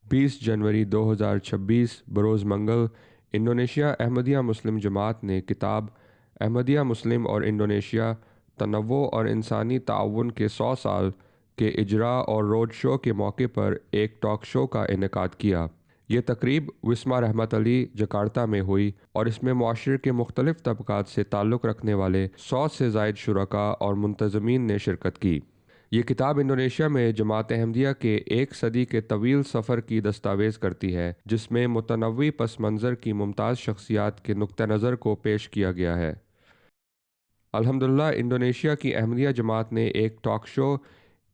20 جنوری 2026 بروز منگل انڈونیشیا احمدیہ مسلم جماعت نے کتاب احمدیہ مسلم اور انڈونیشیا تنوع اور انسانی تعاون کے 100 سال کے اجراء اور روڈ شو کے موقع پر ایک ٹاک شو کا انعقاد کیا۔ یہ تقریب وسما رحمت علی جکارتہ میں ہوئی اور اس میں معاشرے کے مختلف طبقات سے تعلق رکھنے والے 100 سے زائد شرکاء اور منتظمین نے شرکت کی۔ یہ کتاب انڈونیشیا میں جماعت احمدیہ کے ایک صدی کے طویل سفر کی دستاویز کرتی ہے، جس میں متنوع پس منظر کی ممتاز شخصیات کے نقطہ نظر کو پیش کیا گیا ہے۔ الحمدللہ انڈونیشیا کی احمدیہ جماعت نے ایک ٹاک شو،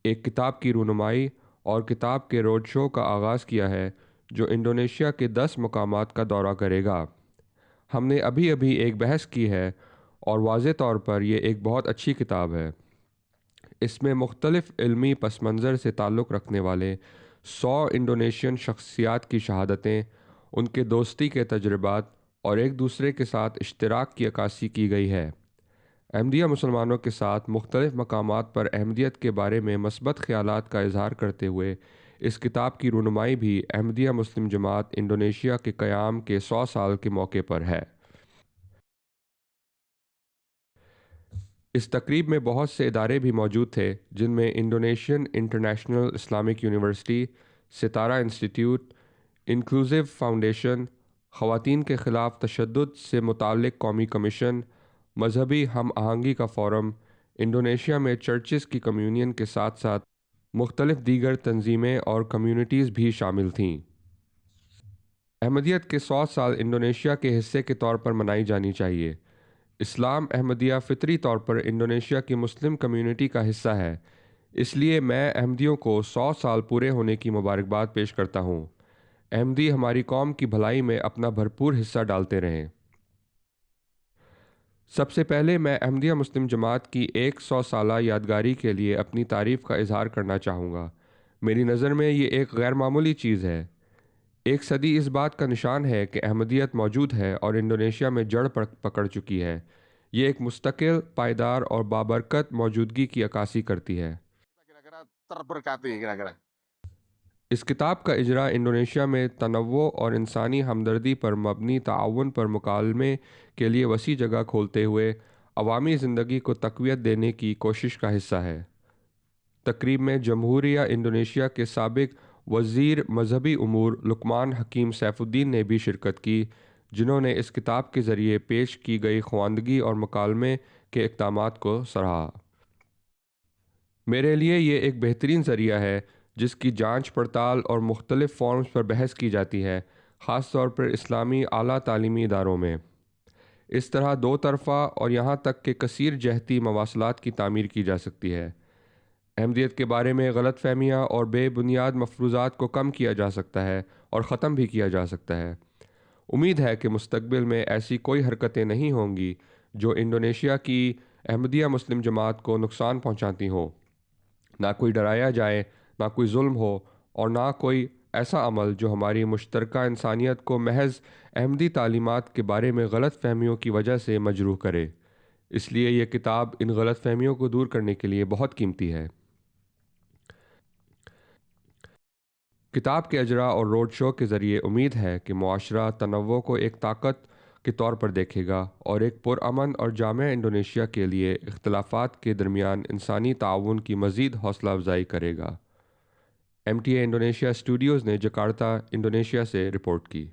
ایک کتاب کی رونمائی اور کتاب کے روڈ شو کا آغاز کیا ہے جو انڈونیشیا کے 10 مقامات کا دورہ کرے گا۔ ہم نے ابھی ایک بحث کی ہے اور واضح طور پر یہ ایک بہت اچھی کتاب ہے۔ اس میں مختلف علمی پس منظر سے تعلق رکھنے والے 100 انڈونیشین شخصیات کی شہادتیں، ان کے دوستی کے تجربات اور ایک دوسرے کے ساتھ اشتراک کی عکاسی کی گئی ہے۔ احمدیہ مسلمانوں کے ساتھ مختلف مقامات پر احمدیت کے بارے میں مثبت خیالات کا اظہار کرتے ہوئے اس کتاب کی رونمائی بھی احمدیہ مسلم جماعت انڈونیشیا کے قیام کے 100 سال کے موقع پر ہے۔ اس تقریب میں بہت سے ادارے بھی موجود تھے جن میں انڈونیشین انٹرنیشنل اسلامک یونیورسٹی، ستارہ انسٹیٹیوٹ، انکلوزیو فاؤنڈیشن، خواتین کے خلاف تشدد سے متعلق قومی کمیشن، مذہبی ہم آہنگی کا فورم، انڈونیشیا میں چرچز کی کمیونین کے ساتھ ساتھ مختلف دیگر تنظیمیں اور کمیونٹیز بھی شامل تھیں۔ احمدیت کے 100 سال انڈونیشیا کے حصے کے طور پر منائی جانی چاہیے۔ اسلام احمدیہ فطری طور پر انڈونیشیا کی مسلم کمیونٹی کا حصہ ہے، اس لیے میں احمدیوں کو 100 سال پورے ہونے کی مبارکباد پیش کرتا ہوں۔ احمدی ہماری قوم کی بھلائی میں اپنا بھرپور حصہ ڈالتے رہیں۔ سب سے پہلے میں احمدیہ مسلم جماعت کی ایک 100 سالہ یادگاری کے لیے اپنی تعریف کا اظہار کرنا چاہوں گا۔ میری نظر میں یہ ایک غیر معمولی چیز ہے۔ ایک صدی اس بات کا نشان ہے کہ احمدیت موجود ہے اور انڈونیشیا میں جڑ پکڑ چکی ہے۔ یہ ایک مستقل، پائیدار اور بابرکت موجودگی کی عکاسی کرتی ہے۔ اس کتاب کا اجراء انڈونیشیا میں تنوع اور انسانی ہمدردی پر مبنی تعاون پر مکالمے کے لیے وسیع جگہ کھولتے ہوئے عوامی زندگی کو تقویت دینے کی کوشش کا حصہ ہے۔ تقریب میں جمہوریہ انڈونیشیا کے سابق وزیر مذہبی امور لقمان حکیم سیف الدین نے بھی شرکت کی، جنہوں نے اس کتاب کے ذریعے پیش کی گئی خواندگی اور مکالمے کے اقدامات کو سراہا۔ میرے لیے یہ ایک بہترین ذریعہ ہے جس کی جانچ پڑتال اور مختلف فورمز پر بحث کی جاتی ہے، خاص طور پر اسلامی اعلیٰ تعلیمی اداروں میں۔ اس طرح دو طرفہ اور یہاں تک کہ کثیر جہتی مواصلات کی تعمیر کی جا سکتی ہے۔ احمدیت کے بارے میں غلط فہمیاں اور بے بنیاد مفروضات کو کم کیا جا سکتا ہے اور ختم بھی کیا جا سکتا ہے۔ امید ہے کہ مستقبل میں ایسی کوئی حرکتیں نہیں ہوں گی جو انڈونیشیا کی احمدیہ مسلم جماعت کو نقصان پہنچاتی ہوں۔ نہ کوئی ڈرایا جائے، نہ کوئی ظلم ہو اور نہ کوئی ایسا عمل جو ہماری مشترکہ انسانیت کو محض احمدی تعلیمات کے بارے میں غلط فہمیوں کی وجہ سے مجروح کرے۔ اس لیے یہ کتاب ان غلط فہمیوں کو دور کرنے کے لیے بہت قیمتی ہے۔ کتاب کے اجراء اور روڈ شو کے ذریعے امید ہے کہ معاشرہ تنوع کو ایک طاقت کے طور پر دیکھے گا اور ایک پرامن اور جامع انڈونیشیا کے لیے اختلافات کے درمیان انسانی تعاون کی مزید حوصلہ افزائی کرے گا۔ MTA انڈونیشیا اسٹوڈیوز نے جکارتہ، انڈونیشیا سے رپورٹ کی۔